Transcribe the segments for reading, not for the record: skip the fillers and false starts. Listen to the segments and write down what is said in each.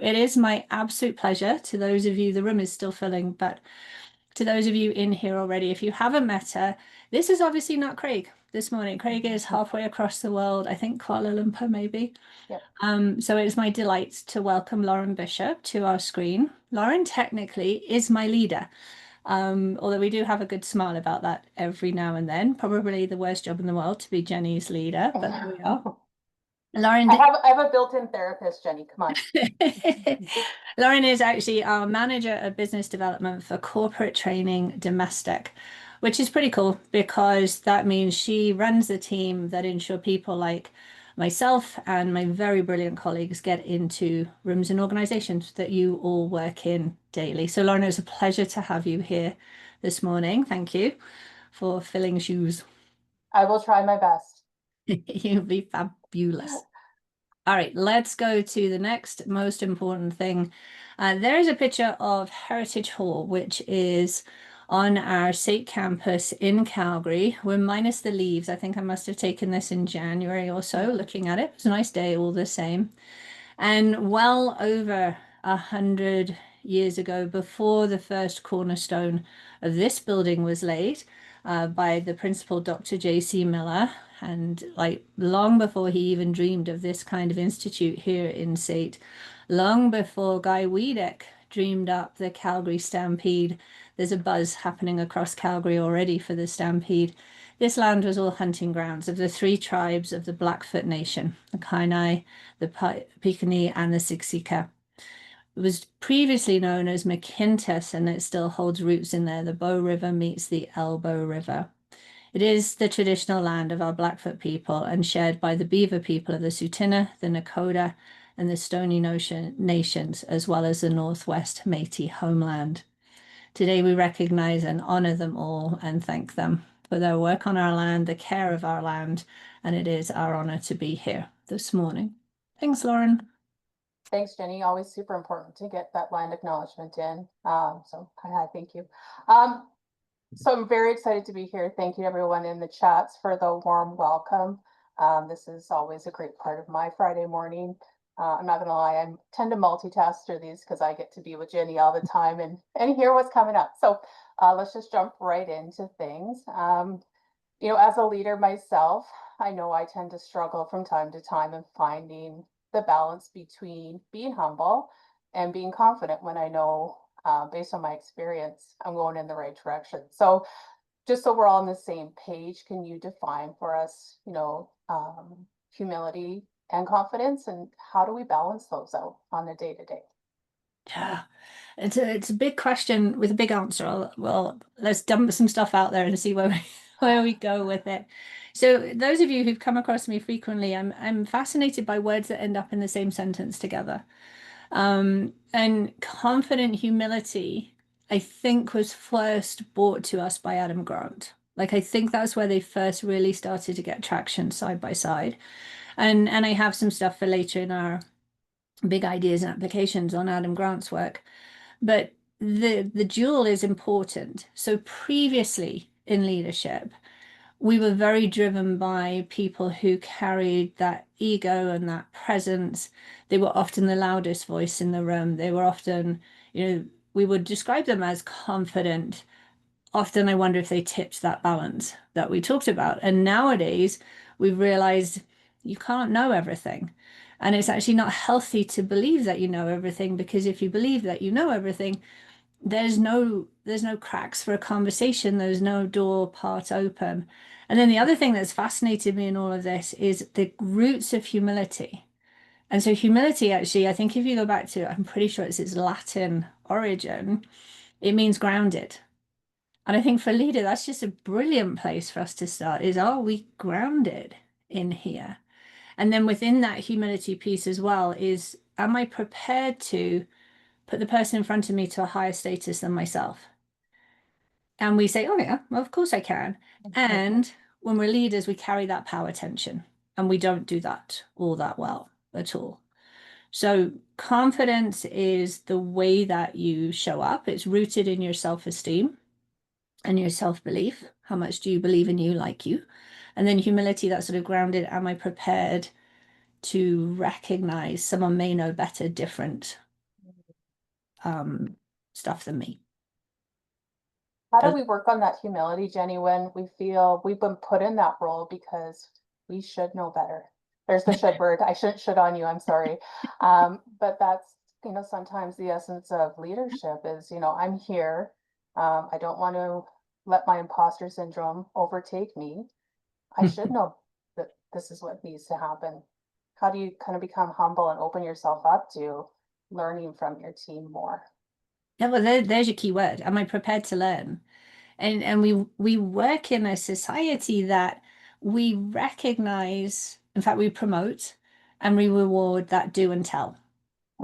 It is my absolute pleasure. To those of you, the room is still filling, but to those of you in here already, if you haven't met her, this is obviously not Craig this morning. Craig is halfway across the world, I think Kuala Lumpur maybe. Yep. So it is my delight to welcome Lauren Bishop to our screen. Lauren technically is my leader, although we do have a good smile about that every now and then. Probably the worst job in the world to be Jenny's leader, but there we are. Lauren, I have a built-in therapist, Jenny. Come on. Lauren is actually our manager of business development for corporate training domestic, which is pretty cool because that means she runs the team that ensure people like myself and my very brilliant colleagues get into rooms and organizations that you all work in daily. So, Lauren, it's a pleasure to have you here this morning. Thank you for filling shoes. I will try my best. You'll be fabulous. All right, let's go to the next most important thing. There is a picture of Heritage Hall, which is on our SAIT campus in Calgary. We're minus the leaves. I think I must have taken this in January or so, looking at it. It was a nice day all the same. And well over 100 years ago, before the first cornerstone of this building was laid by the principal, Dr. J.C. Miller, and like long before he even dreamed of this kind of institute here in SAIT, long before Guy Wiedeck dreamed up the Calgary Stampede, there's a buzz happening across Calgary already for the Stampede. This land was all hunting grounds of the three tribes of the Blackfoot Nation, the Kainai, the Piikani, and the Siksika. It was previously known as McKintis, and it still holds roots in there. The Bow River meets the Elbow River. It is the traditional land of our Blackfoot people and shared by the Beaver people of the Tsuut'ina, the Nakota, and the Stony Nations, as well as the Northwest Métis homeland. Today, we recognize and honor them all and thank them for their work on our land, the care of our land, and it is our honor to be here this morning. Thanks, Lauren. Thanks, Jenny. Always super important to get that land acknowledgement in. Hi, thank you. Um, so I'm very excited to be here. Thank you everyone in the chats for the warm welcome. This is always a great part of my Friday morning. I'm not gonna lie, I tend to multitask through these because I get to be with Jenny all the time and hear what's coming up. So let's just jump right into things. As a leader myself, I know I tend to struggle from time to time in finding the balance between being humble and being confident when I know, based on my experience, I'm going in the right direction. So just so we're all on the same page, can you define for us, humility and confidence, and how do we balance those out on a day to day? Yeah, it's a big question with a big answer. Well, let's dump some stuff out there and see where we where we go with it. So those of you who've come across me frequently, I'm fascinated by words that end up in the same sentence together. And confident humility, I think, was first brought to us by Adam Grant. Like I think that's where they first really started to get traction side by side. And I have some stuff for later in our big ideas and applications on Adam Grant's work. But the jewel is important. So previously in leadership, we were very driven by people who carried that ego and that presence. They were often the loudest voice in the room. They were often, we would describe them as confident. Often I wonder if they tipped that balance that we talked about. And nowadays we've realized you can't know everything. And it's actually not healthy to believe that you know everything, because if you believe that you know everything, there's no cracks for a conversation, there's no door part open. And then the other thing that's fascinated me in all of this is the roots of humility. And so humility, actually, I think if you go back to, I'm pretty sure it's its Latin origin, it means grounded. And I think for a leader, that's just a brilliant place for us to start is, are we grounded in here? And then within that humility piece as well is, am I prepared to put the person in front of me to a higher status than myself? And we say, oh, yeah, well, of course I can. And when we're leaders, we carry that power tension and we don't do that all that well at all. So confidence is the way that you show up. It's rooted in your self-esteem and your self-belief. How much do you believe in you, like you? And then humility, that's sort of grounded. Am I prepared to recognize someone may know better, different um, stuff than me. How do Does- we work on that humility, Jenny, when we feel we've been put in that role because we should know better? There's the should word. I shouldn't should on you. I'm sorry. But that's, sometimes the essence of leadership is, I'm here. I don't want to let my imposter syndrome overtake me. I should know that this is what needs to happen. How do you kind of become humble and open yourself up to learning from your team more? Yeah, well, there's your key word. Am I prepared to learn? And we work in a society that we recognize, in fact, we promote and we reward that do and tell.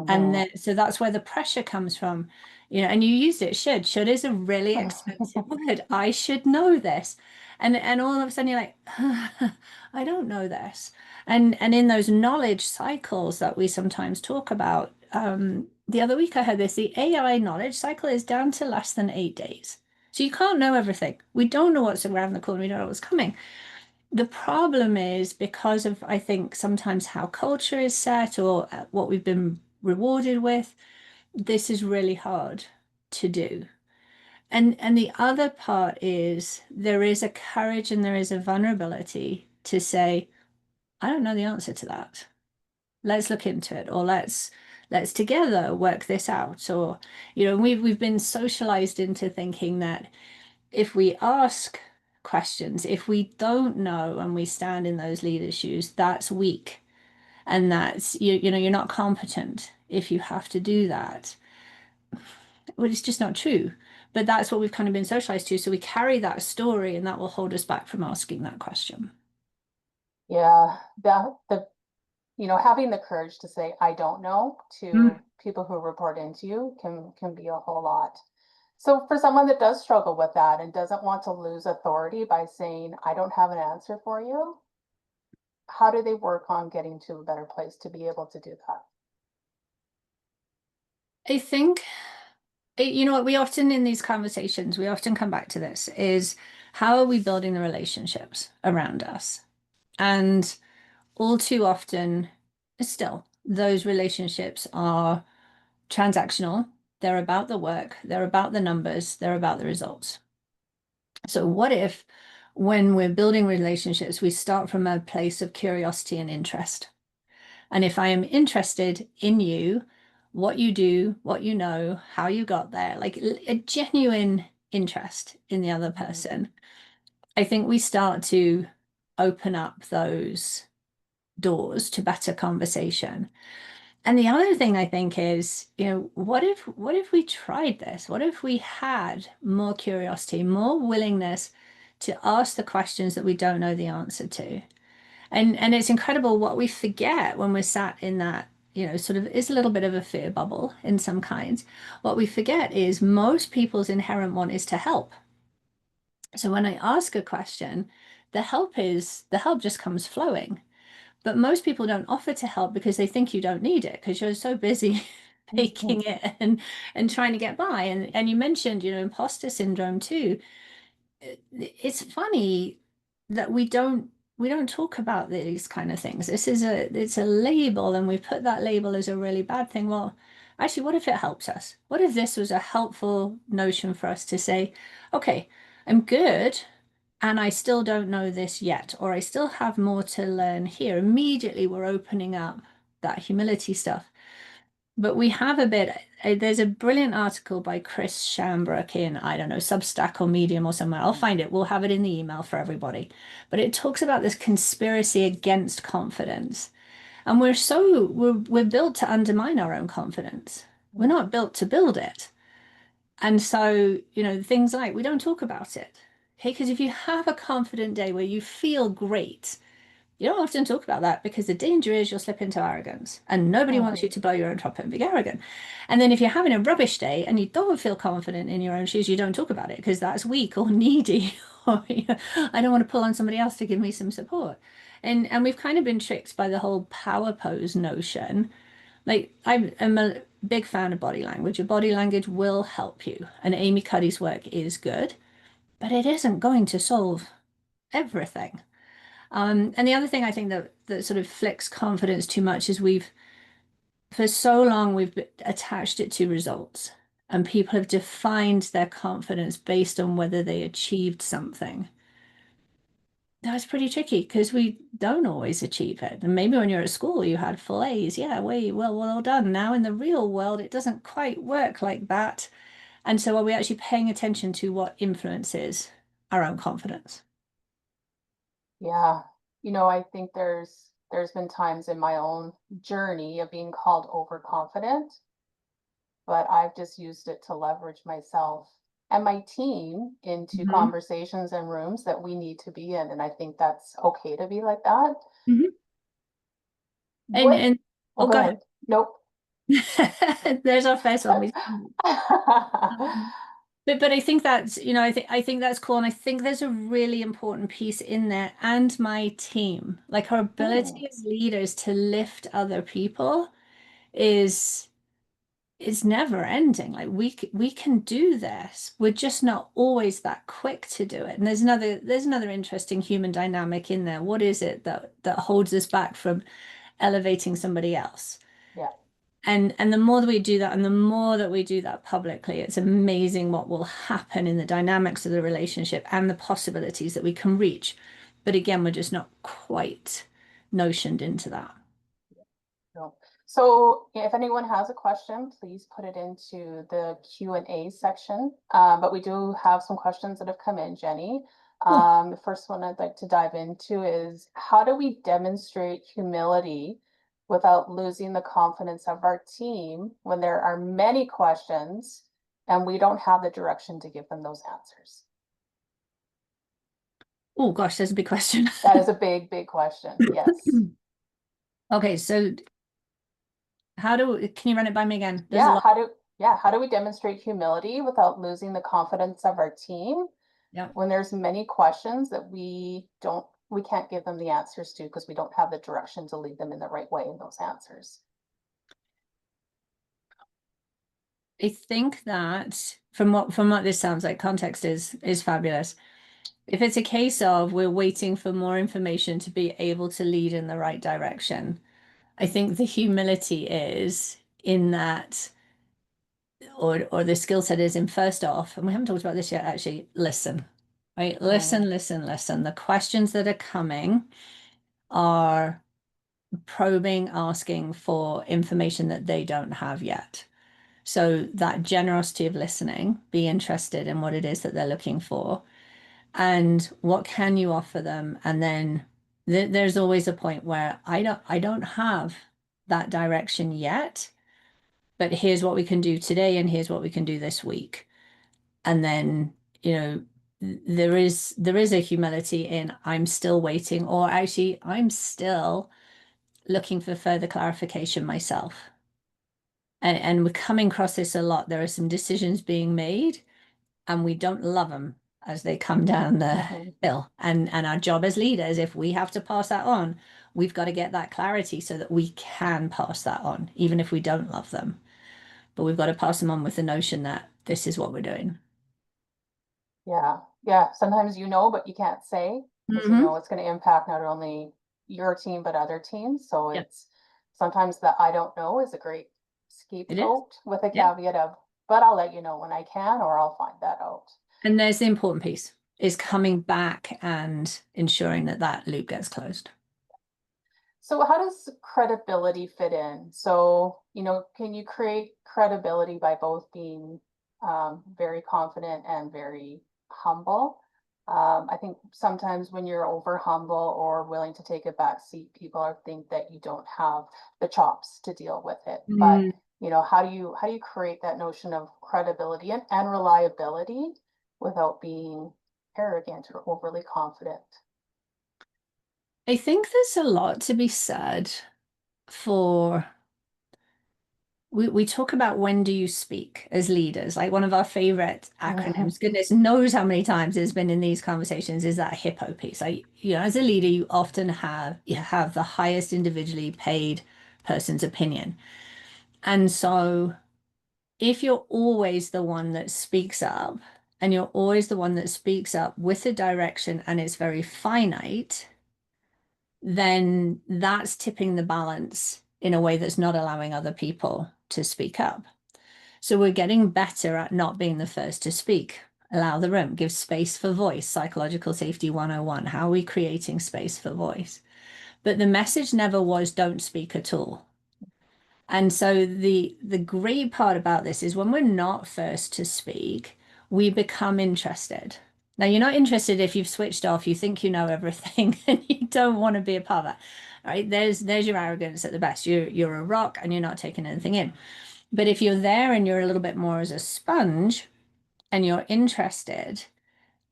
And Mhm. then, so that's where the pressure comes from, and you used it, should. Should is a really expensive word. I should know this. And all of a sudden you're like, I don't know this. And in those knowledge cycles that we sometimes talk about, the other week I heard this, the AI knowledge cycle is down to less than 8 days. So you can't know everything. We don't know what's around the corner. We don't know what's coming. The problem is because of, I think, sometimes how culture is set or what we've been rewarded with, this is really hard to do. And the other part is there is a courage and there is a vulnerability to say, I don't know the answer to that. Let's look into it, or let's together work this out. Or, we've been socialized into thinking that if we ask questions, if we don't know and we stand in those leaders' shoes, that's weak. And that's you're not competent if you have to do that. Well, it's just not true. But that's what we've kind of been socialized to. So we carry that story and that will hold us back from asking that question. Yeah, having the courage to say, I don't know Mm. to people who report into you can be a whole lot. So for someone that does struggle with that and doesn't want to lose authority by saying, I don't have an answer for you, how do they work on getting to a better place to be able to do that? I think, you know what, we often in these conversations, we often come back to this is how are we building the relationships around us? And all too often, still, those relationships are transactional. They're about the work, they're about the numbers, they're about the results. So, what if when we're building relationships, we start from a place of curiosity and interest? And if I am interested in you, what you do, what you know, how you got there, like a genuine interest in the other Mhm. person, I think we start to open up those doors to better conversation. And the other thing I think is, what if we tried this? What if we had more curiosity, more willingness to ask the questions that we don't know the answer to? And it's incredible what we forget when we're sat in that, sort of is a little bit of a fear bubble in some kinds. What we forget is most people's inherent want is to help. So when I ask a question, the help just comes flowing. But most people don't offer to help because they think you don't need it because you're so busy faking it and trying to get by. And you mentioned, imposter syndrome too. It's funny that we don't talk about these kind of things. It's a label and we put that label as a really bad thing. Well, actually, what if it helps us? What if this was a helpful notion for us to say, okay, I'm good and I still don't know this yet, or I still have more to learn here. Immediately we're opening up that humility stuff. But we have a bit, there's a brilliant article by Chris Shambrook in, I don't know, Substack or Medium or somewhere. I'll find it. We'll have it in the email for everybody. But it talks about this conspiracy against confidence. And we're built to undermine our own confidence. We're not built to build it. And so, things like we don't talk about it. Okay, because if you have a confident day where you feel great, you don't often talk about that because the danger is you'll slip into arrogance and nobody wants you Mhm. to blow your own trumpet and be arrogant. And then if you're having a rubbish day and you don't feel confident in your own shoes, you don't talk about it because that's weak or needy or I don't want to pull on somebody else to give me some support. And we've kind of been tricked by the whole power pose notion. Like I'm a big fan of body language. Your body language will help you. And Amy Cuddy's work is good, but it isn't going to solve everything. And the other thing I think that sort of flicks confidence too much is for so long we've attached it to results, and people have defined their confidence based on whether they achieved something. That's pretty tricky because we don't always achieve it. And maybe when you're at school, you had full A's. Yeah, well done. Now in the real world, it doesn't quite work like that. And so are we actually paying attention to what influences our own confidence? Yeah. I think there's been times in my own journey of being called overconfident, but I've just used it to leverage myself and my team into Mhm. conversations and rooms that we need to be in. And I think that's okay to be like that. Mhm. What? And Oh, oh, go go ahead. Nope. ahead. There's our first one. Um, but I think that's, I think that's cool. And I think there's a really important piece in there and my team, like our Hmm, ability as leaders to lift other people is never ending. Like we can do this. We're just not always that quick to do it. And there's another interesting human dynamic in there. What is it that holds us back from elevating somebody else? yeah. And the more that we do that, and the more that we do that publicly, it's amazing what will happen in the dynamics of the relationship and the possibilities that we can reach. But again, we're just not quite notioned into that. No. So if anyone has a question, please put it into the Q&A section. But we do have some questions that have come in, Jenny. Cool. The first one I'd like to dive into is how do we demonstrate humility without losing the confidence of our team when there are many questions and we don't have the direction to give them those answers? Oh gosh, there's a big question. That is a big, big question. Yes. Okay, so can you run it by me again? There's a Yeah, lot. how do we demonstrate humility without losing the confidence of our team Yeah. when there's many questions that we can't give them the answers to because we don't have the direction to lead them in the right way in those answers. I think that from what this sounds like, context is fabulous. If it's a case of we're waiting for more information to be able to lead in the right direction, I think the humility is in that, or the skill set is in first off, and we haven't talked about this yet, actually, listen, right? Mm, Listen. The questions that are coming are probing, asking for information that they don't have yet. So that generosity of listening, be interested in what it is that they're looking for and what can you offer them. And then there's always a point where I don't have that direction yet, but here's what we can do today and here's what we can do this week. And then, you know, there is a humility in I'm still waiting, or actually I'm still looking for further clarification myself. And we're coming across this a lot. There are some decisions being made and we don't love them as they come down the mhm. hill. And our job as leaders, if we have to pass that on, we've got to get that clarity so that we can pass that on, even if we don't love them. But we've got to pass them on with the notion that this is what we're doing. Yeah, yeah. Sometimes but you can't say because Hmm. it's going to impact not only your team but other teams. So Yeah, it's sometimes the I don't know is a great it is. scapegoat with a Yeah. caveat of, but I'll let you know when I can or I'll find that out. And there's the important piece is coming back and ensuring that that loop gets closed. So how does credibility fit in? So, can you create credibility by both being very confident and very humble? I think sometimes when you're over humble or willing to take a back seat, people are think that you don't have the chops to deal with it. But, Mm. how do you create that notion of credibility and reliability without being arrogant or overly confident? I think there's a lot to be said for we talk about when do you speak as leaders, like one of our favorite Mhm. acronyms, goodness knows how many times it's been in these conversations, is that hippo piece. Like, as a leader, you have the highest individually paid person's opinion. And so if you're always the one that speaks up and you're always the one that speaks up with a direction and it's very finite, then that's tipping the balance in a way that's not allowing other people to speak up. So we're getting better at not being the first to speak. Allow the room, give space for voice, psychological safety 101. How are we creating space for voice? But the message never was don't speak at all. And so the great part about this is when we're not first to speak, we become interested. Now you're not interested if you've switched off, you think you know everything, and you don't want to be a part of that. Right? There's your arrogance at the best. You're a rock and you're not taking anything in. But if you're there and you're a little bit more as a sponge and you're interested,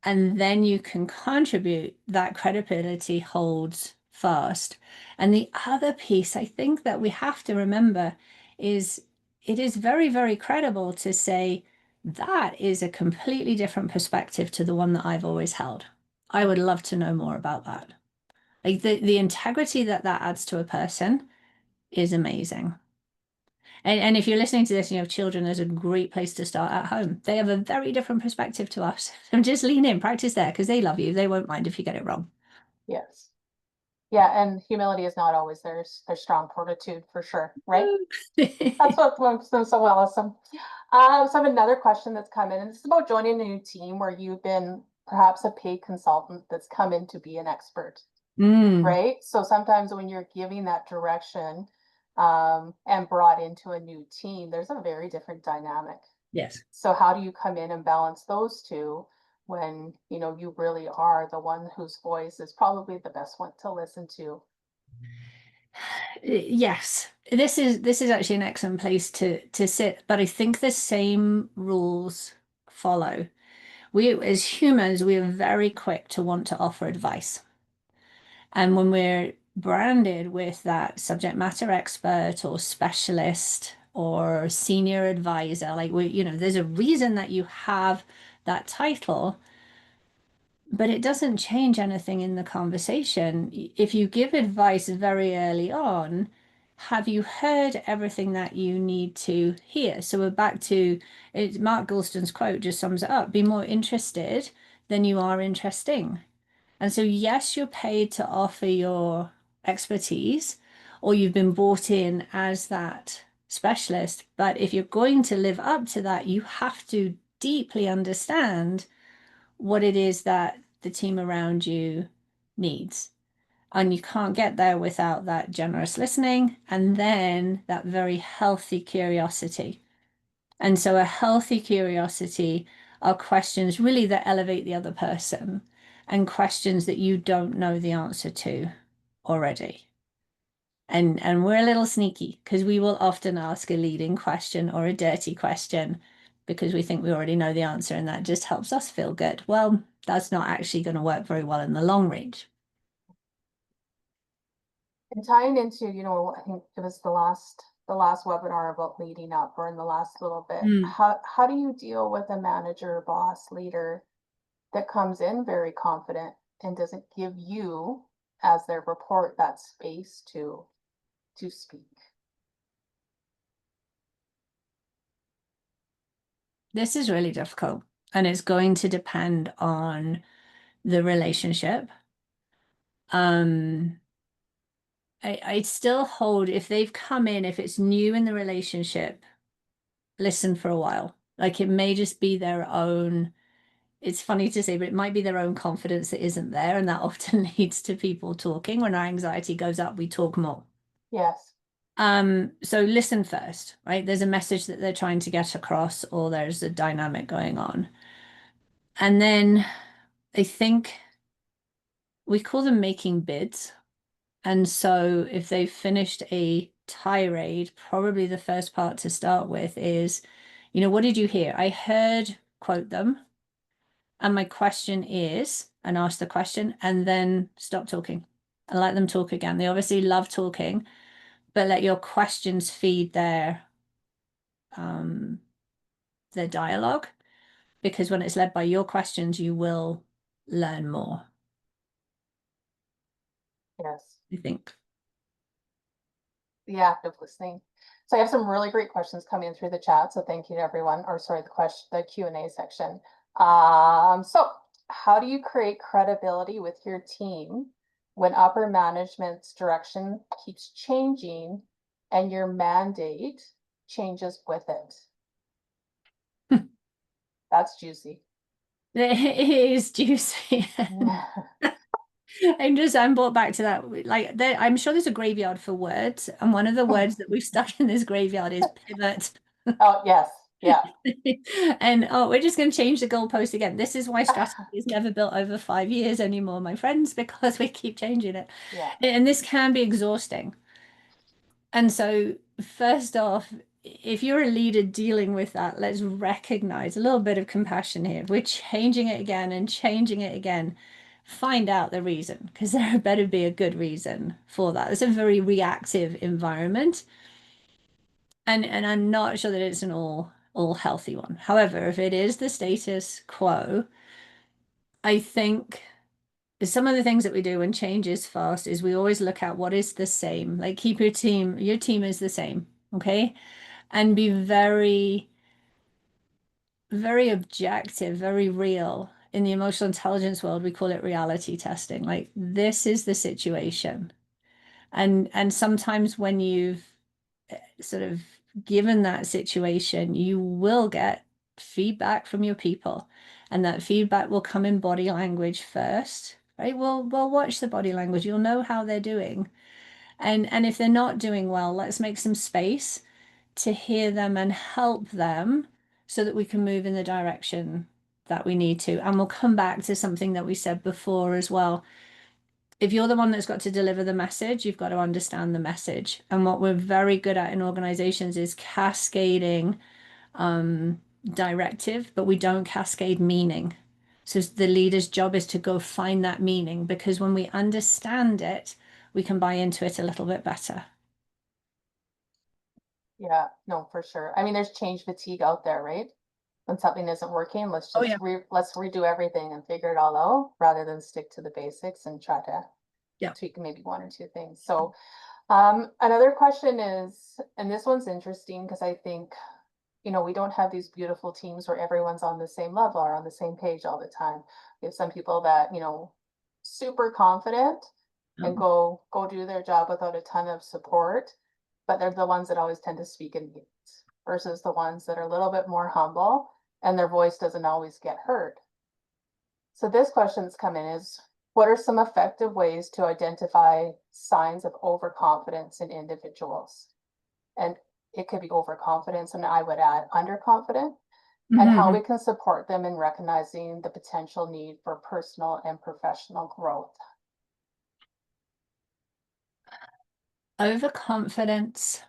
and then you can contribute, that credibility holds fast. And the other piece I think that we have to remember is it is very, very credible to say that is a completely different perspective to the one that I've always held. I would love to know more about that. Like the integrity that that adds to a person is amazing. And if you're listening to this and you have children, there's a great place to start at home. They have a very different perspective to us. And just lean in, practice there because they love you. They won't mind if you get it wrong. Yes. Yeah, and humility is not always their strong fortitude for sure, right? That's what makes them so awesome. So I have another question that's come in, and this is about joining a new team where you've been perhaps a paid consultant that's come in to be an expert, Mm, right? So sometimes when you're giving that direction and brought into a new team, there's a very different dynamic. yes. So how do you come in and balance those two when you really are the one whose voice is probably the best one to listen to? Yes. This is actually an excellent place to sit, but I think the same rules follow. We as humans, we are very quick to want to offer advice. And when we're branded with that subject matter expert or specialist or senior advisor, like there's a reason that you have that title, but it doesn't change anything in the conversation. If you give advice very early on, have you heard everything that you need to hear? So we're back to it. Mark Goulston's quote just sums it up. Be more interested than you are interesting. And so, yes, you're paid to offer your expertise, or you've been brought in as that specialist. But if you're going to live up to that, you have to deeply understand what it is that the team around you needs. And you can't get there without that generous listening and then that very healthy curiosity. And so a healthy curiosity are questions really that elevate the other person and questions that you don't know the answer to already. And we're a little sneaky because we will often ask a leading question or a dirty question because we think we already know the answer and that just helps us feel good. Well, that's not actually going to work very well in the long range. And tying into, I think it was the last webinar about leading up, or in the last little bit, Mm. how do you deal with a manager, boss, leader that comes in very confident and doesn't give you as their report that space to speak? This is really difficult and it's going to depend on the relationship. Um, I still hold if they've come in, if it's new in the relationship, listen for a while. Like it may just be their own, it's funny to say, but it might be their own confidence that isn't there. And that often leads to people talking. When our anxiety goes up, we talk more. Yes. So listen first, right? There's a message that they're trying to get across, or there's a dynamic going on. And then I think we call them making bids. And so if they've finished a tirade, probably the first part to start with is, what did you hear? I heard, quote them. And my question is, and ask the question, and then stop talking and let them talk again. They obviously love talking, but let your questions feed um, their dialogue, because when it's led by your questions, you will learn more, Yes. I think. The act of listening. So I have some really great questions coming through the chat. So thank you to everyone, or sorry, the Q&A section. So how do you create credibility with your team when upper management's direction keeps changing and your mandate changes with it. That's juicy. It is juicy. I'm brought back to that. Like I'm sure there's a graveyard for words, and one of the words that we've stuck in this graveyard is pivot. Oh, yes. Yeah. And oh, we're just going to change the goalpost again. This is why strategy is never built over 5 years anymore, my friends, because we keep changing it. Yeah. And this can be exhausting. And so, first off, if you're a leader dealing with that, let's recognize a little bit of compassion here. We're changing it again and changing it again. Find out the reason, because there better be a good reason for that. It's a very reactive environment, and I'm not sure that it's an all healthy one. However, if it is the status quo, I think some of the things that we do when change is fast is we always look at what is the same. Like keep your team is the same, okay? And be very, very objective, very real. In the emotional intelligence world, we call it reality testing. Like this is the situation. And sometimes when you've sort of given that situation, you will get feedback from your people. And that feedback will come in body language first, right? We'll watch the body language. You'll know how they're doing. And if they're not doing well, let's make some space to hear them and help them so that we can move in the direction that we need to. And we'll come back to something that we said before as well. If you're the one that's got to deliver the message, you've got to understand the message. And what we're very good at in organizations is cascading directive, but we don't cascade meaning. So the leader's job is to go find that meaning because when we understand it, we can buy into it a little bit better. Yeah. No, for sure. I mean, there's change fatigue out there, right? When something isn't working, Oh yeah. let's redo everything and figure it all out rather than stick to the basics and try to Yeah. tweak maybe one or two things. So another question is, and this one's interesting because I think, we don't have these beautiful teams where everyone's on the same level or on the same page all the time. We have some people that, super confident and Um, go do their job without a ton of support, but they're the ones that always tend to speak in meetings versus the ones that are a little bit more humble and their voice doesn't always get heard. So this question's come in is, what are some effective ways to identify signs of overconfidence in individuals? And it could be overconfidence, and I would add underconfident, and how mhm. we can support them in recognizing the potential need for personal and professional growth. Overconfidence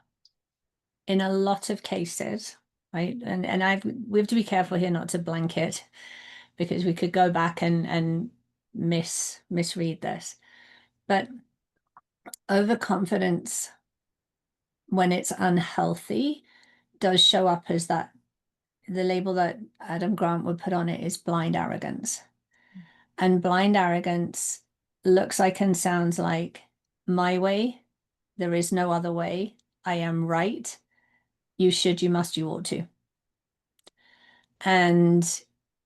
in a lot of cases, right? And we have to be careful here not to blanket because we could go back and misread this. But overconfidence, when it's unhealthy, does show up as that the label that Adam Grant would put on it is blind arrogance. And blind arrogance looks like and sounds like my way, there is no other way. I am right. You should, you must, you ought to. And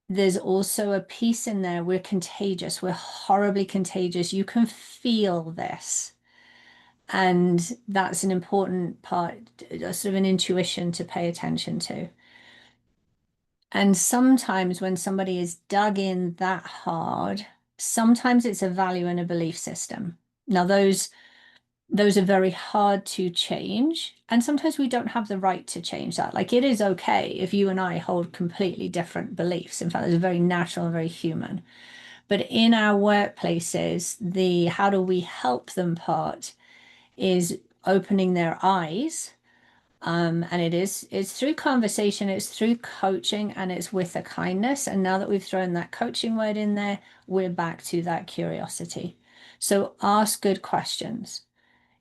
there's also a piece in there. We're contagious. We're horribly contagious. You can feel this. And that's an important part, sort of an intuition to pay attention to. And sometimes when somebody is dug in that hard, sometimes it's a value and a belief system. Now, those are very hard to change. And sometimes we don't have the right to change that. Like it is okay if you and I hold completely different beliefs. In fact, it's very natural and very human. But in our workplaces, the how do we help them part is opening their eyes. And it's through conversation, it's through coaching, and it's with a kindness. And now that we've thrown that coaching word in there, we're back to that curiosity. So ask good questions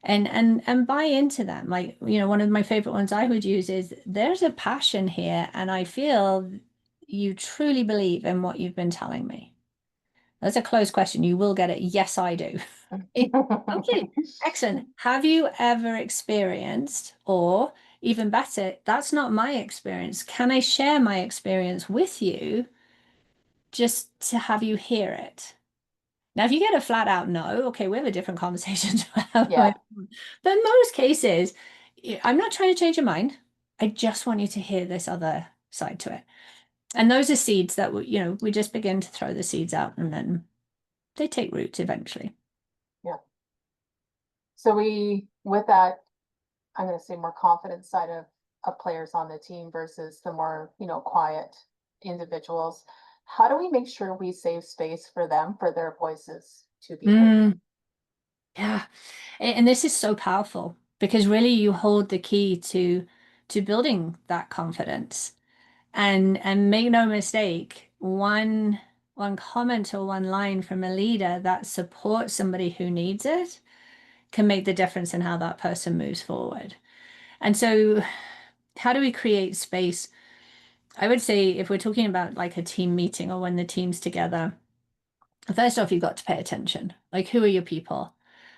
and buy into them. Like, one of my favorite ones I would use is there's a passion here, and I feel you truly believe in what you've been telling me. That's a closed question. You will get it. Yes, I do. Okay, excellent. Have you ever experienced, or even better, that's not my experience. Can I share my experience with you just to have you hear it? Now, if you get a flat out no, okay, we have a different conversation to have. Yeah. But in most cases, I'm not trying to change your mind. I just want you to hear this other side to it. And those are seeds that we just begin to throw the seeds out and then they take root eventually. Yeah. So with that, I'm going to say more confident side of players on the team versus the more, quiet individuals. How do we make sure we save space for them, for their voices to be heard? Mm, yeah. And this is so powerful because really you hold the key to building that confidence. And make no mistake, one comment or one line from a leader that supports somebody who needs it can make the difference in how that person moves forward. And so, how do we create space? I would say if we're talking about like a team meeting or when the team's together, first off, you've got to pay attention. Like, who are your people?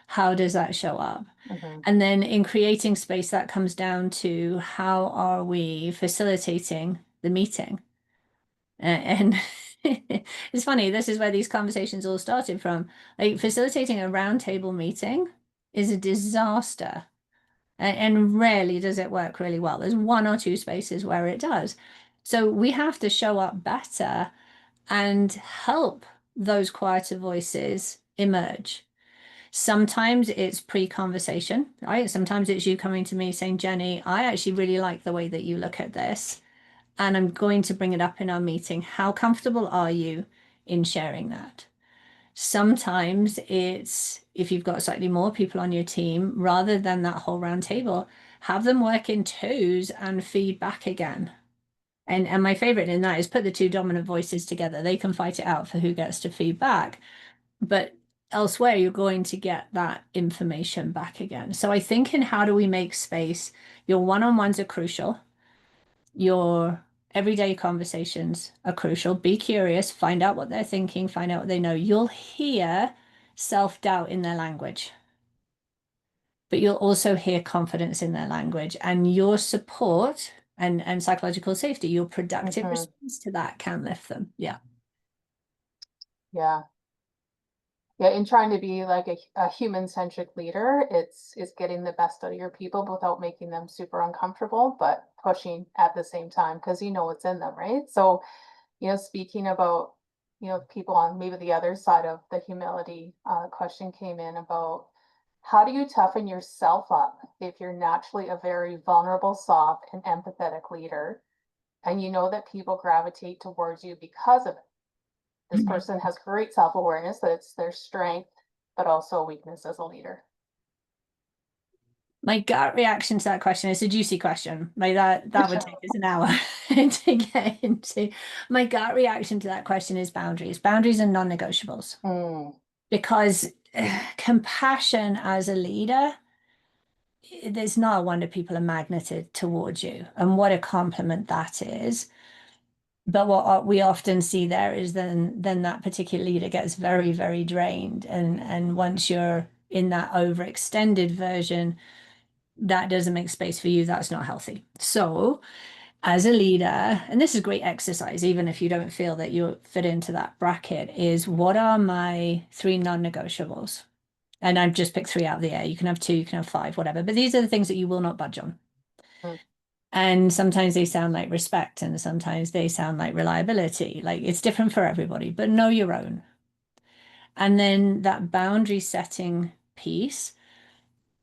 How does that show up? Mhm. And then in creating space, that comes down to how are we facilitating the meeting? And it's funny, this is where these conversations all started from. Like facilitating a roundtable meeting is a disaster. And rarely does it work really well. There's one or two spaces where it does. So we have to show up better and help those quieter voices emerge. Sometimes it's pre-conversation, right? Sometimes it's you coming to me saying, Jenny, I actually really like the way that you look at this, and I'm going to bring it up in our meeting. How comfortable are you in sharing that? Sometimes it's if you've got slightly more people on your team, rather than that whole round table, have them work in twos and feed back again. And my favorite in that is put the two dominant voices together. They can fight it out for who gets to feed back. But elsewhere, you're going to get that information back again. So I think in how do we make space, your one-on-ones are crucial. Your everyday conversations are crucial. Be curious, find out what they're thinking, find out what they know. You'll hear self-doubt in their language, but you'll also hear confidence in their language and your support and psychological safety, your productive Mhm. response to that can lift them. Yeah. Yeah. Yeah, in trying to be like a human-centric leader, it's getting the best out of your people without making them super uncomfortable, but pushing at the same time because you know what's in them, right? So, speaking about, people on maybe the other side of the humility question came in about how do you toughen yourself up if you're naturally a very vulnerable, soft, and empathetic leader, and you know that people gravitate towards you because of it? This person has great self-awareness that it's their strength, but also a weakness as a leader. My gut reaction to that question is a juicy question. Like that would take us an hour to get into. My gut reaction to that question is boundaries. Boundaries are non-negotiables Mm, because compassion as a leader, there's no wonder people are magneted towards you, and what a compliment that is. But what we often see there is then that particular leader gets very, very drained, and once you're in that overextended version, that doesn't make space for you. That's not healthy. So, as a leader, and this is great exercise, even if you don't feel that you fit into that bracket, is what are my three non-negotiables? And I've just picked three out of the air. You can have two, you can have five, whatever. But these are the things that you will not budge on. mm, And sometimes they sound like respect, and sometimes they sound like reliability. Like it's different for everybody, but know your own. And then that boundary setting piece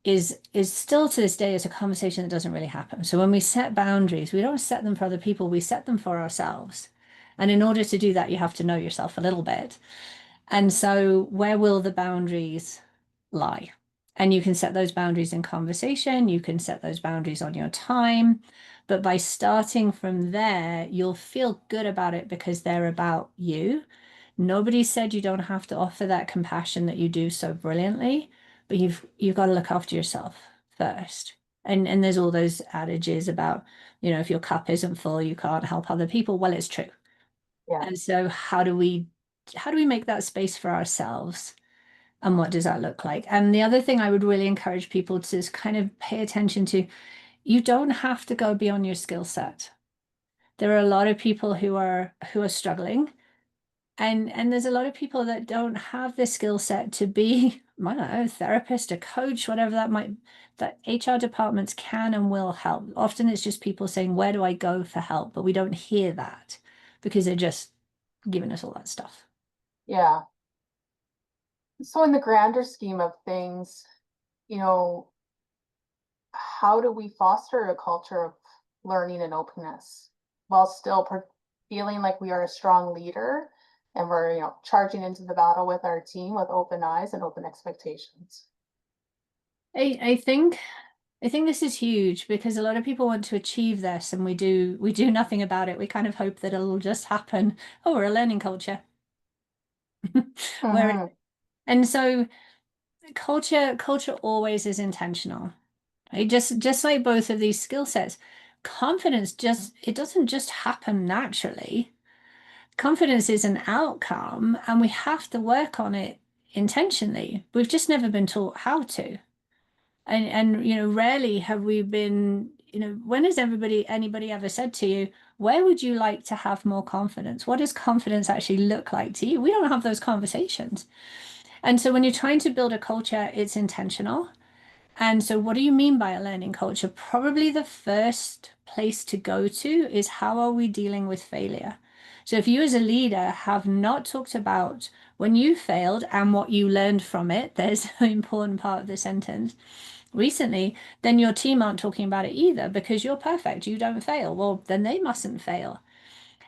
is still to this day is a conversation that doesn't really happen. So when we set boundaries, we don't set them for other people, we set them for ourselves. And in order to do that, you have to know yourself a little bit. And so, where will the boundaries lie? And you can set those boundaries in conversation, you can set those boundaries on your time. But by starting from there, you'll feel good about it because they're about you. Nobody said you don't have to offer that compassion that you do so brilliantly, but you've got to look after yourself first. And there's all those adages about, if your cup isn't full, you can't help other people. Well, it's true. yeah, And so how do we make that space for ourselves? And what does that look like? And the other thing I would really encourage people to is kind of pay attention to, you don't have to go beyond your skill set. There are a lot of people who are struggling, and there's a lot of people that don't have the skill set to be I don't know, therapist, a coach, whatever that might, that HR departments can and will help. Often it's just people saying, where do I go for help? But we don't hear that because they're just giving us all that stuff. Yeah. So in the grander scheme of things, you know, how do we foster a culture of learning and openness while still feeling like we are a strong leader and we're, charging into the battle with our team with open eyes and open expectations? I think this is huge because a lot of people want to achieve this and we do nothing about it. We kind of hope that it'll just happen. Oh, we're a learning culture. Where Hmm. and so culture always is intentional. Right? Just like both of these skill sets, confidence just it doesn't just happen naturally. Confidence is an outcome and we have to work on it intentionally. We've just never been taught how to. And rarely have we been, when has anybody ever said to you, where would you like to have more confidence? What does confidence actually look like to you? We don't have those conversations. And so when you're trying to build a culture, it's intentional. And so, what do you mean by a learning culture? Probably the first place to go to is how are we dealing with failure? So, if you as a leader have not talked about when you failed and what you learned from it, there's an important part of the sentence recently, then your team aren't talking about it either because you're perfect. You don't fail. Well, then they mustn't fail.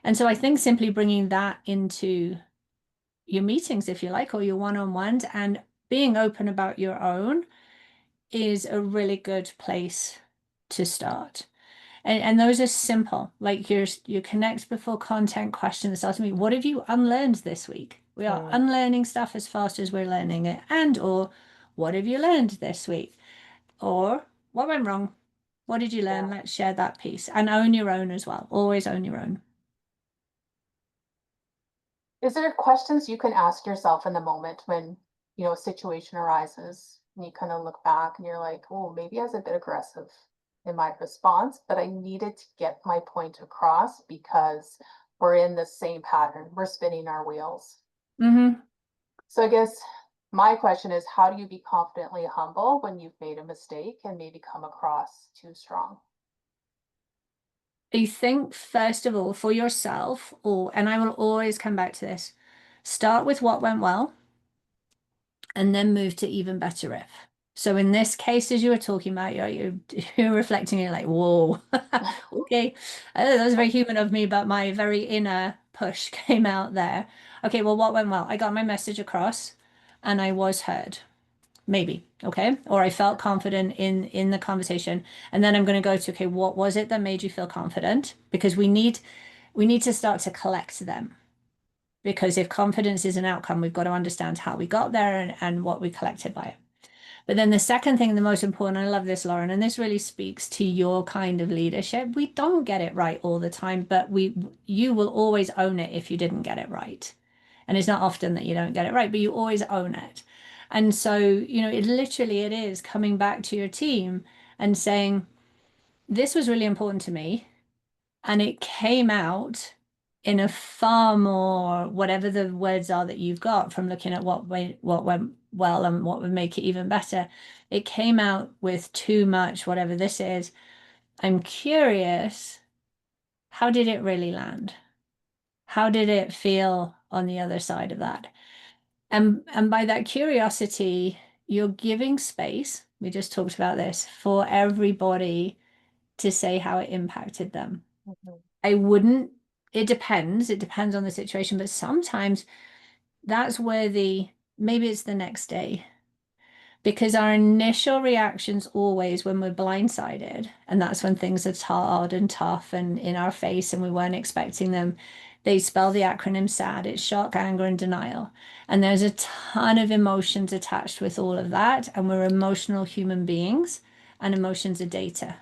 And so, I think simply bringing that into your meetings, if you like, or your one-on-ones and being open about your own is a really good place to start. And those are simple, like your connect before content questions start to me. What have you unlearned this week? We are Mm, unlearning stuff as fast as we're learning it. And or what have you learned this week? Or what went wrong? What did you learn? yeah. Let's share that piece and own your own as well. Always own your own. Is there questions you can ask yourself in the moment when, a situation arises and you kind of look back and you're like, oh, maybe I was a bit aggressive in my response, but I needed to get my point across because we're in the same pattern. We're spinning our wheels. Hmm. So I guess my question is, how do you be confidently humble when you've made a mistake and maybe come across too strong? I think first of all for yourself, or and I will always come back to this, start with what went well and then move to even better if. So in this case, as you were talking about, you're reflecting, you're like, whoa, okay. That was very human of me, but my very inner push came out there. Okay, well, what went well? I got my message across and I was heard, maybe, okay? Or I felt confident in the conversation. And then I'm going to go to, okay, what was it that made you feel confident? Because we need to start to collect them because if confidence is an outcome, we've got to understand how we got there and what we collected by it. But then the second thing, the most important, I love this, Lauren, and this really speaks to your kind of leadership. We don't get it right all the time, but you will always own it if you didn't get it right. And it's not often that you don't get it right, but you always own it. And so, it is coming back to your team and saying, this was really important to me and it came out in a far more whatever the words are that you've got from looking at what went well and what would make it even better. It came out with too much, whatever this is. I'm curious, how did it really land? How did it feel on the other side of that? And by that curiosity, you're giving space. We just talked about this for everybody to say how it impacted them. Mhm. I wouldn't, it depends. It depends on the situation, but sometimes that's where maybe it's the next day because our initial reactions always when we're blindsided, and that's when things are hard and tough and in our face and we weren't expecting them. They spell the acronym SAD. It's shock, anger, and denial. And there's a ton of emotions attached with all of that. And we're emotional human beings, and emotions are data.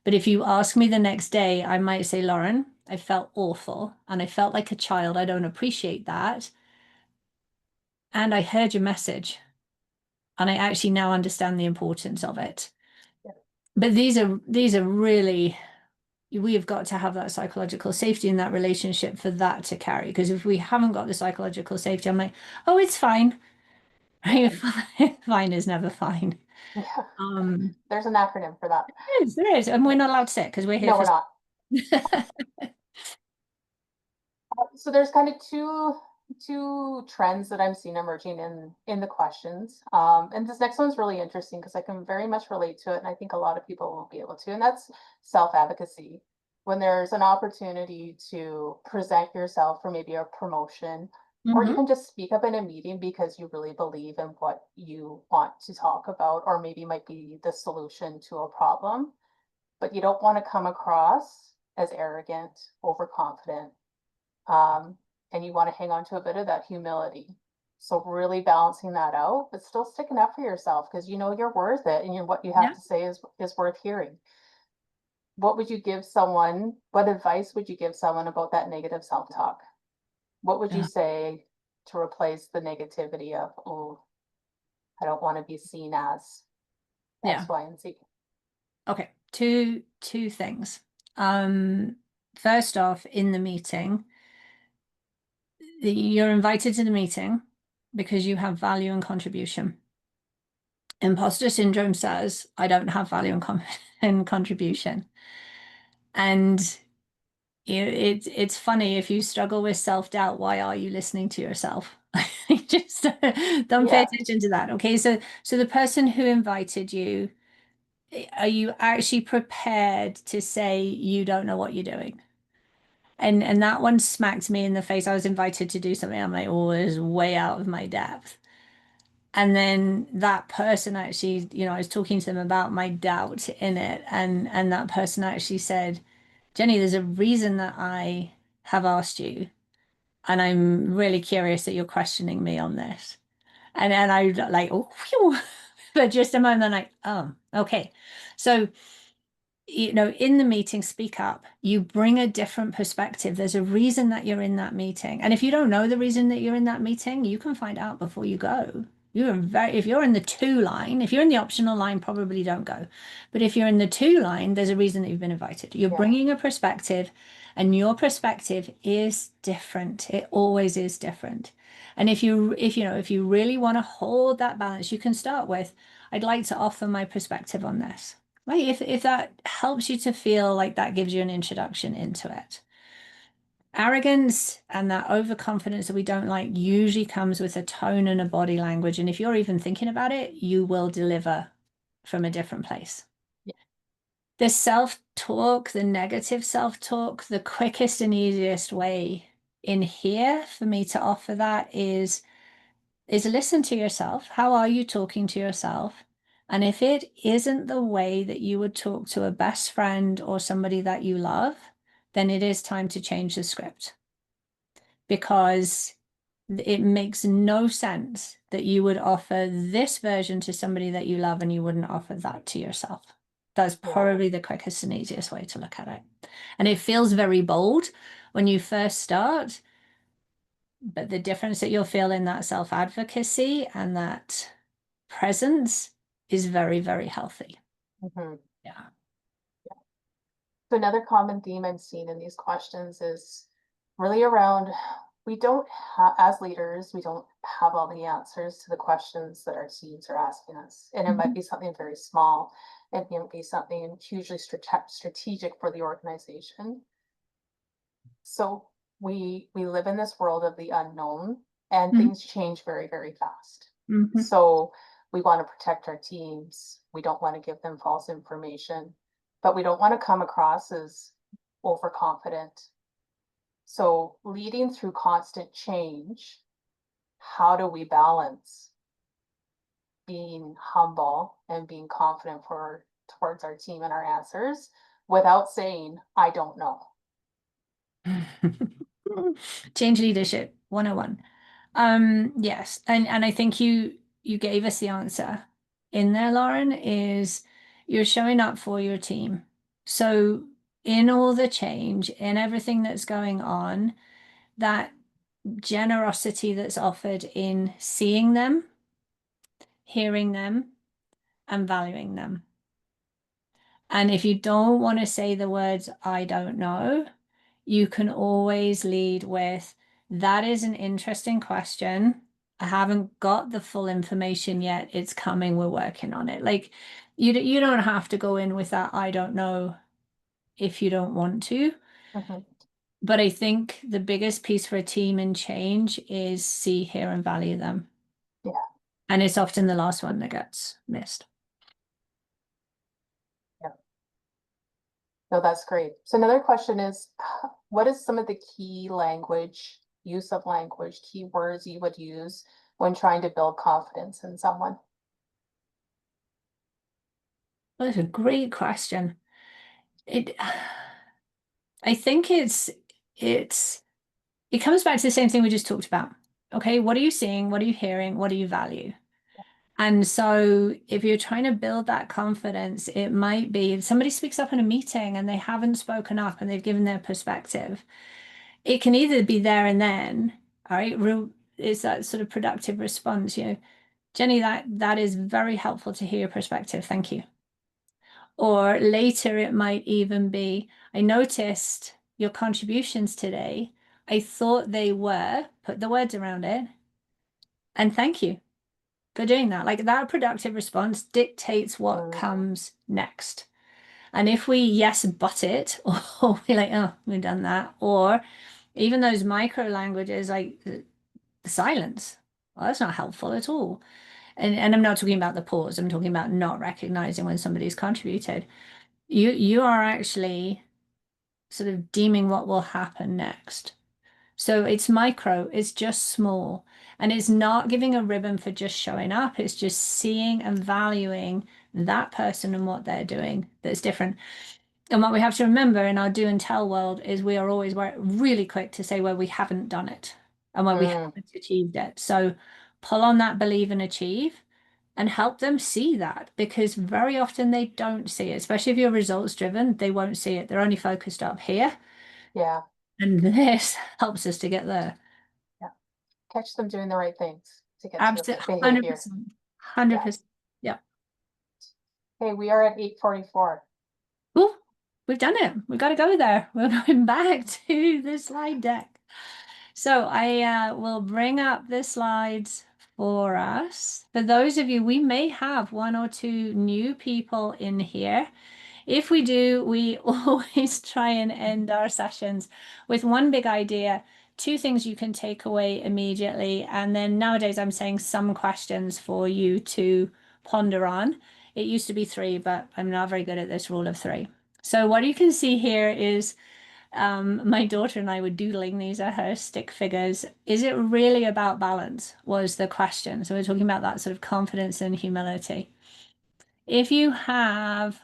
But if you ask me the next day, I might say, Lauren, I felt awful and I felt like a child. I don't appreciate that. And I heard your message and I actually now understand the importance of it. Yeah. But these are really we have got to have that psychological safety in that relationship for that to carry. Because if we haven't got the psychological safety, I'm like, oh, it's fine. right? Fine is never fine. Yeah, Um, there's an acronym for that. there is, and we're Yeah. not allowed to say it because we're here No, for. we're not. So there's kind of two trends that I'm seeing emerging in the questions. And this next one's really interesting because I can very much relate to it, and I think a lot of people will be able to, and that's self-advocacy. When there's an opportunity to present yourself for maybe a promotion, or Mhm. even just speak up in a meeting because you really believe in what you want to talk about, or maybe might be the solution to a problem, but you don't want to come across as arrogant, overconfident, um, and you want to hang on to a bit of that humility. So really balancing that out, but still sticking up for yourself because you know you're worth it and what you have Yeah. to say is worth hearing. What would you give someone? What advice would you give someone about that negative self-talk? What would you Yeah. say to replace the negativity of, oh, I don't want to be seen as X, Yeah. Y, and Z? Okay. Two things. Um, First off, in the meeting, you're invited to the meeting because you have value and contribution. Imposter syndrome says, I don't have value and, and contribution. And it's funny if you struggle with self-doubt, why are you listening to yourself? Just don't pay Yeah, attention to that. Okay, so the person who invited you, are you actually prepared to say you don't know what you're doing? And that one smacked me in the face. I was invited to do something. I'm like, oh, it's way out of my depth. And then that person actually, I was talking to them about my doubt in it, and that person actually said, Jenny, there's a reason that I have asked you, and I'm really curious that you're questioning me on this. And I like, oh, phew. But just a moment, I'm like, oh, okay. So in the meeting, speak up. You bring a different perspective. There's a reason that you're in that meeting. And if you don't know the reason that you're in that meeting, you can find out before you go. If you're in the two line, if you're in the optional line, probably don't go. But if you're in the two line, there's a reason that you've been invited. You're yeah. bringing a perspective, and your perspective is different. It always is different. And if you really want to hold that balance, you can start with, I'd like to offer my perspective on this. Right, if that helps you to feel like that gives you an introduction into it. Arrogance and that overconfidence that we don't like usually comes with a tone and a body language. And if you're even thinking about it, you will deliver from a different place. Yeah. The self-talk, the negative self-talk, the quickest and easiest way in here for me to offer that is listen to yourself. How are you talking to yourself? And if it isn't the way that you would talk to a best friend or somebody that you love, then it is time to change the script because it makes no sense that you would offer this version to somebody that you love and you wouldn't offer that to yourself. That's Yeah. probably the quickest and easiest way to look at it. And it feels very bold when you first start, but the difference that you'll feel in that self-advocacy and that presence is very, very healthy. Mhm. Yeah. So another common theme I'm seeing in these questions is really around we don't have, as leaders, we don't have all the answers to the questions that our teams are asking us. And it might Mhm. be something very small. It might be something hugely strategic for the organization. So we live in this world of the unknown and Mhm. things change very, very fast. Mhm. So we want to protect our teams. We don't want to give them false information, but we don't want to come across as overconfident. So leading through constant change, how do we balance being humble and being confident for towards our team and our answers without saying, I don't know? Change leadership 101. Yes, and I think you gave us the answer in there, Lauren, is you're showing up for your team. So in all the change, in everything that's going on, that generosity that's offered in seeing them, hearing them, and valuing them. And if you don't want to say the words, I don't know, you can always lead with, that is an interesting question. I haven't got the full information yet. It's coming. We're working on it. Like you don't have to go in with that I don't know if you don't want to. Mhm. But I think the biggest piece for a team in change is see, hear, and value them. Yeah, And it's often the last one that gets missed. yeah. No, that's great. So another question is, what is some of the key language, use of language, key words you would use when trying to build confidence in someone? Well, that's a great question. It, I think it's it comes back to the same thing we just talked about. Okay, what are you seeing? What are you hearing? What do you value? And so if you're trying to build that confidence, it might be if somebody speaks up in a meeting and they haven't spoken up and they've given their perspective. It can either be there and then, all right, is that sort of productive response, Jenny, that is very helpful to hear your perspective. Thank you. Or later it might even be, I noticed your contributions today. I thought they were, put the words around it, and thank you for doing that. Like that productive response dictates what Mm, comes next. And if we yes, but it, or we're like, oh, we've done that, or even those micro languages like the silence, well, that's not helpful at all. And I'm not talking about the pause, I'm talking about not recognizing when somebody's contributed. You are actually sort of deeming what will happen next. So it's micro, it's just small. And it's not giving a ribbon for just showing up. It's just seeing and valuing that person and what they're doing that's different. And what we have to remember in our do and tell world is we are always really quick to say where we haven't done it and where we mm, haven't achieved it. So pull on that believe and achieve and help them see that because very often they don't see it, especially if you're results driven, they won't see it. They're only focused up here. yeah, And this helps us to get there. yeah. Catch them doing the right things to get to the Absolutely, right behavior. 100%. Yeah. 100%. Yeah. Okay, we are at 8:44. Oh, we've done it. We've got to go there. We're going back to the slide deck. So I will bring up the slides for us. For those of you, we may have one or two new people in here. If we do, we always try and end our sessions with one big idea, two things you can take away immediately, and then nowadays I'm saying some questions for you to ponder on. It used to be three, but I'm not very good at this rule of three. So what you can see here is my daughter and I were doodling. These are her stick figures. Is it really about balance? Was the question. So we're talking about that sort of confidence and humility. If you have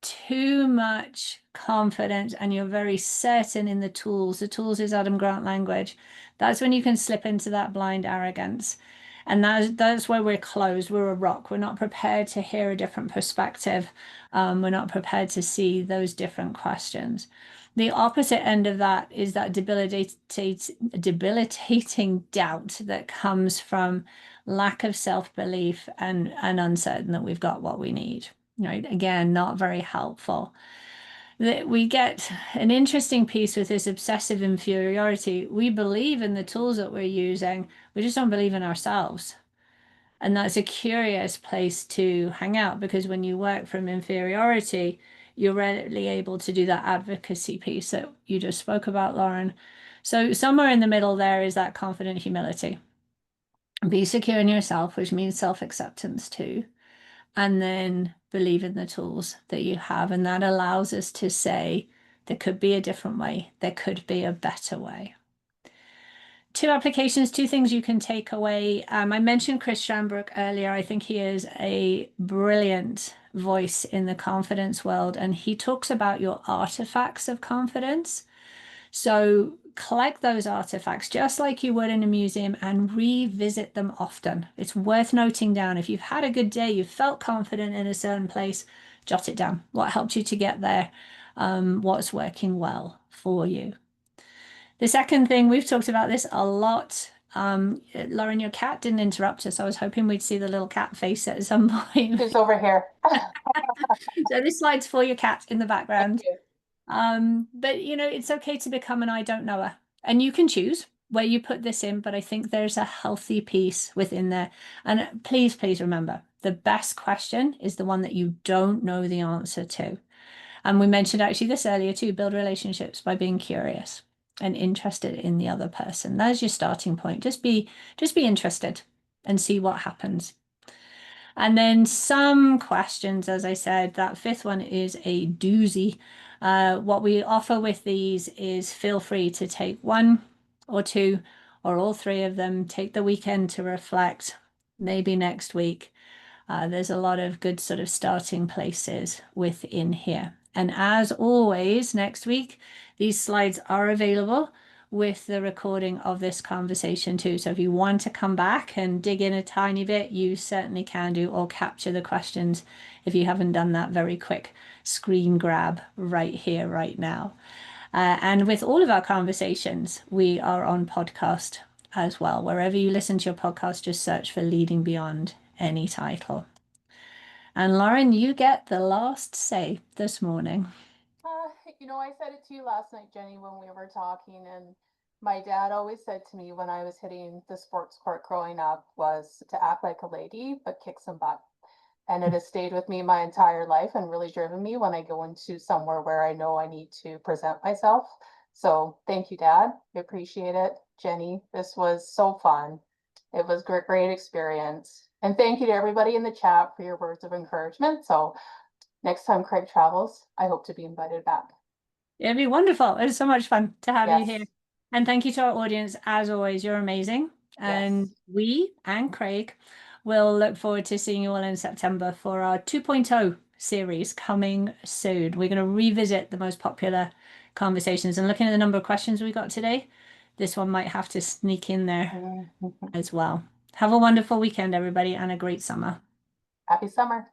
too much confidence and you're very certain in the tools is Adam Grant language, that's when you can slip into that blind arrogance. And that's where we're closed. We're a rock. We're not prepared to hear a different perspective. We're not prepared to see those different questions. The opposite end of that is that debilitating doubt that comes from lack of self-belief and uncertain that we've got what we need. Right? Again, not very helpful. That we get an interesting piece with this obsessive inferiority. We believe in the tools that we're using, we just don't believe in ourselves. And that's a curious place to hang out because when you work from inferiority, you're readily able to do that advocacy piece that you just spoke about, Lauren. So somewhere in the middle there is that confident humility. Be secure in yourself, which means self-acceptance too, and then believe in the tools that you have. And that allows us to say there could be a different way, there could be a better way. Two applications, two things you can take away. I mentioned Chris Shambrook earlier. I think he is a brilliant voice in the confidence world, and he talks about your artifacts of confidence. So collect those artifacts just like you would in a museum and revisit them often. It's worth noting down. If you've had a good day, you've felt confident in a certain place, jot it down. What helped you to get there? What's working well for you? The second thing, we've talked about this a lot. Lauren, your cat didn't interrupt us. I was hoping we'd see the little cat face at some point. Who's over here? So this slide's for your cat in the Thank background. you. But it's okay to become an I don't knower. And you can choose. where you put this in, but I think there's a healthy piece within there. And please, please remember, the best question is the one that you don't know the answer to. And we mentioned actually this earlier too, build relationships by being curious and interested in the other person. That's your starting point. Just be interested and see what happens. And then some questions, as I said, that fifth one is a doozy. What we offer with these is feel free to take one or two or all three of them, take the weekend to reflect, maybe next week. There's a lot of good sort of starting places within here. And as always, next week, these slides are available with the recording of this conversation too. So if you want to come back and dig in a tiny bit, you certainly can do, or capture the questions if you haven't done that very quick screen grab right here, right now. And with all of our conversations, we are on podcast as well. Wherever you listen to your podcast, just search for Leading Beyond any title. And Lauren, you get the last say this morning. I said it to you last night, Jenny, when we were talking, and my dad always said to me when I was hitting the sports court growing up was to act like a lady, but kick some butt. And it has stayed with me my entire life and really driven me when I go into somewhere where I know I need to present myself. So thank you, Dad. I appreciate it. Jenny, this was so fun. It was great, great experience. And thank you to everybody in the chat for your words of encouragement. So next time Craig travels, I hope to be invited back. It'd be wonderful. It's so much fun to have you here. Yes, And thank you to our audience. As always, you're amazing. And yes. we and Craig will look forward to seeing you all in September for our 2.0 series coming soon. We're going to revisit the most popular conversations, and looking at the number of questions we got today, this one might have to sneak in there Mhm. as well. Have a wonderful weekend, everybody, and a great summer. Happy summer.